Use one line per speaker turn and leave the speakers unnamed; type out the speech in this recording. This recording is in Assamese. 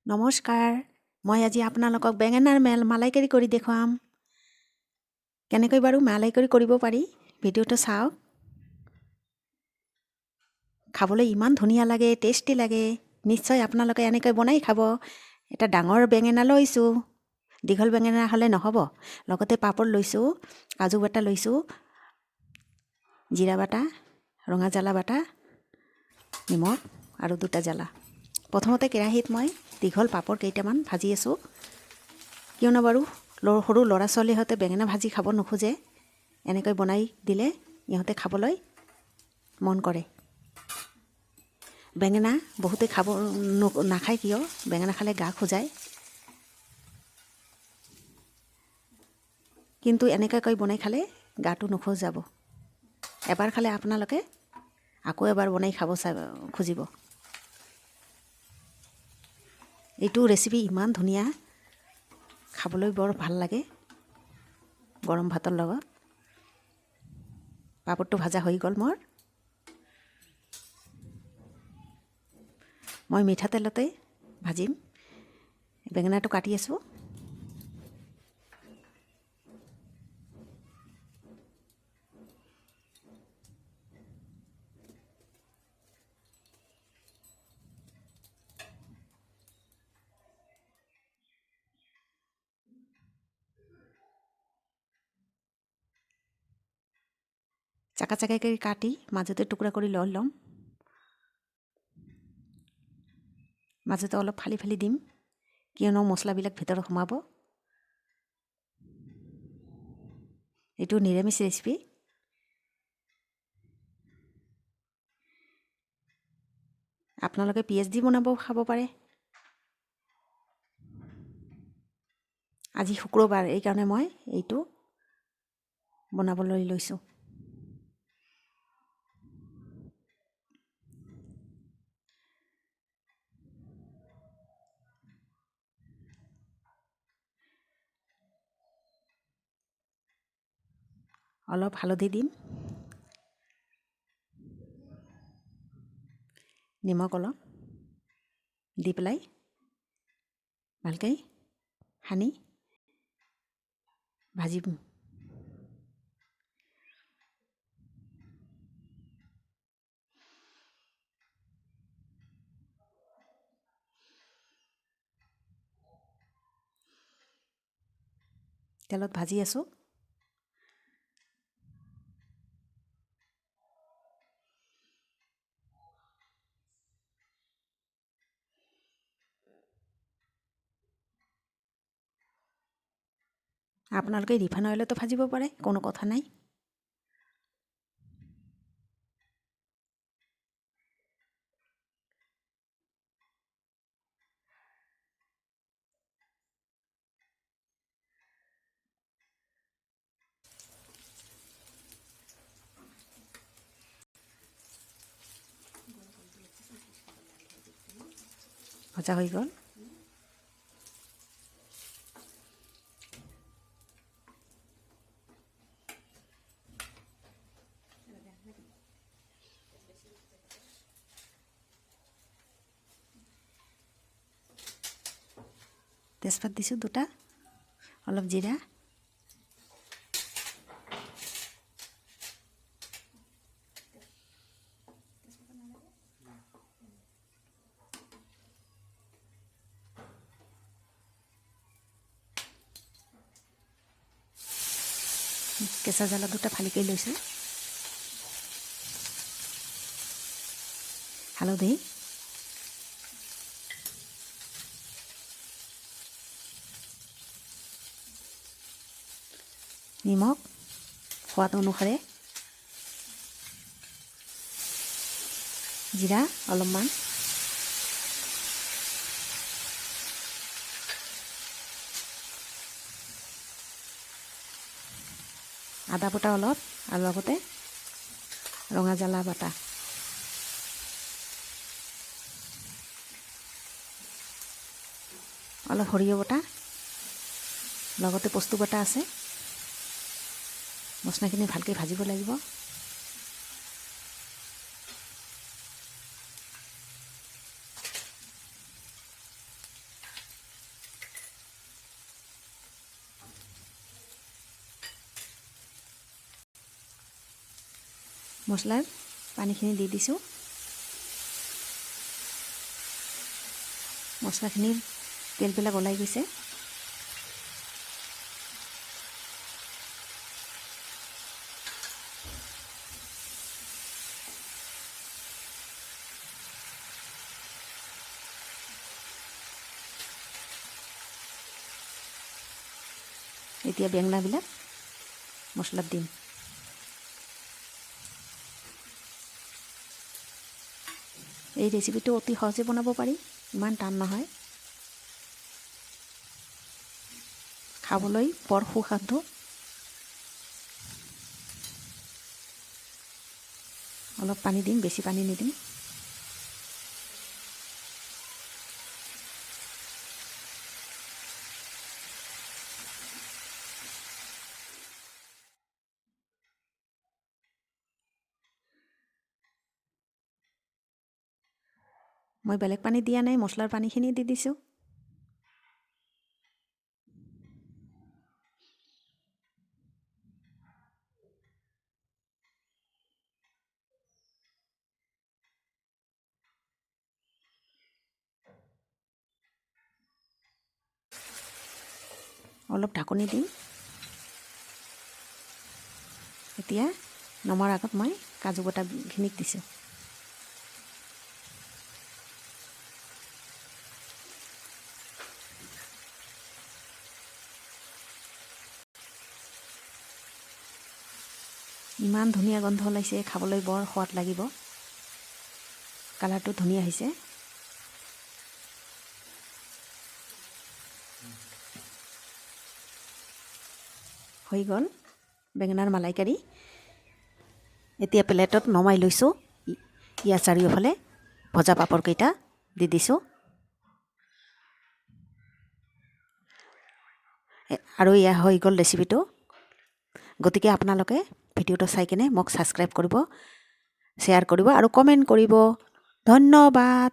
নমস্কাৰ, মই আজি আপোনালোকক বেঙেনাৰ মালাইকাৰী কৰি দেখুৱাম। কেনেকৈ বাৰু মালাইকাৰী কৰিব পাৰি ভিডিঅ'টো চাওক। খাবলৈ ইমান ধুনীয়া লাগে, টেষ্টি লাগে। নিশ্চয় আপোনালোকে এনেকৈ বনাই খাব। এটা ডাঙৰ বেঙেনা লৈছোঁ, দীঘল বেঙেনা হ'লে নহ'ব। লগতে পাপৰ লৈছোঁ, কাজু বাটা লৈছোঁ, জিৰা বাটা, ৰঙা জ্বালা বাটা, নিমখ আৰু দুটা জ্বালা। প্ৰথমতে কেৰাহীত মই দীঘল পাপৰ কেইটামান ভাজি আছোঁ। কিয়নো বাৰু সৰু ল'ৰা ছোৱালীহঁতে বেঙেনা ভাজি খাব নোখোজে, এনেকৈ বনাই দিলে ইহঁতে খাবলৈ মন কৰে। বেঙেনা বহুতে খাব নাখায় কিয়, বেঙেনা খালে গা খোজায়। কিন্তু এনেকৈ বনাই খালে গাটো নোখোজাব। এবাৰ খালে আপোনালোকে আকৌ এবাৰ বনাই খাব খুজিব। এইটো ৰেচিপি ইমান ধুনীয়া, খাবলৈ বৰ ভাল লাগে গৰম ভাতৰ লগত। পাপৰটো ভাজা হৈ গ'ল মোৰ। মই মিঠাতেলতে ভাজিম। বেঙেনাটো কাটি আছোঁ। চাকা চাকাকৈ কাটি মাজতে টুকুৰা কৰি লৈ ল'ম। মাজতে অলপ ফালি ফালি দিম, কিয়নো মছলাবিলাক ভিতৰত সোমাব। এইটো নিৰামিষ ৰেচিপি। আপোনালোকে পিঁয়াজ দি বনাব খাব পাৰে। আজি শুক্ৰবাৰ, এইকাৰণে মই এইটো বনাবলৈ লৈছোঁ। অলপ হালধি দিম, নিমখ অলপ দি পেলাই ভালকৈ সানি ভাজিম। তেলত ভাজি আছোঁ। আপোনালোকে ৰিফাইন অইলতো ভাজিব পাৰে, কোনো কথা নাই। ভজা হৈ গ'ল। তেজপাত দিছোঁ দুটা, অলপ জিৰা, কেঁচা জ্বালা দুটা ফালিকৈ লৈছোঁ, হালধি, নিমখ সোৱাদ অনুসাৰে, জিৰা অলপমান, আদা বটা অলপ, আৰু লগতে ৰঙা জ্বালা বাটা। অলপ সৰিয়হ বটা, লগতে পোস্তু বটা আছে। মছলাখিনি ভালকৈ ভাজিব লাগিব। মছলাৰ পানীখিনি দি দিছোঁ। মছলাখিনিৰ তেলবিলাক ওলাই গৈছে। এতিয়া বেঙেনাবিলাক মছলাত দিম। এই ৰেচিপিটো অতি সহজে বনাব পাৰি, ইমান টান নহয়। খাবলৈ বৰ সুস্বাদু। অলপ পানী দিম, বেছি পানী নিদিম। মই বেলেগ পানী দিয়া নাই, মছলাৰ পানীখিনি দি দিছোঁ। অলপ ঢাকনি দিম। এতিয়া নমাৰ আগত মই কাজু বটাখিনিক দিছোঁ। ইমান ধুনীয়া গন্ধ ওলাইছে, খাবলৈ বৰ সোৱাদ লাগিব। কালাৰটো ধুনীয়া হৈছে। হৈ গ'ল বেঙেনাৰ মালাইকাৰী। এতিয়া প্লেটত নমাই লৈছোঁ। ইয়াৰ চাৰিওফালে ভজা পাপৰকেইটা দি দিছোঁ। আৰু এয়া হৈ গ'ল ৰেচিপিটো। গতিকে আপোনালোকে ভিডিঅ'টো চাই কিনে মোক ছাবস্ক্ৰাইব কৰিব, শ্বেয়াৰ কৰিব আৰু কমেণ্ট কৰিব। ধন্যবাদ।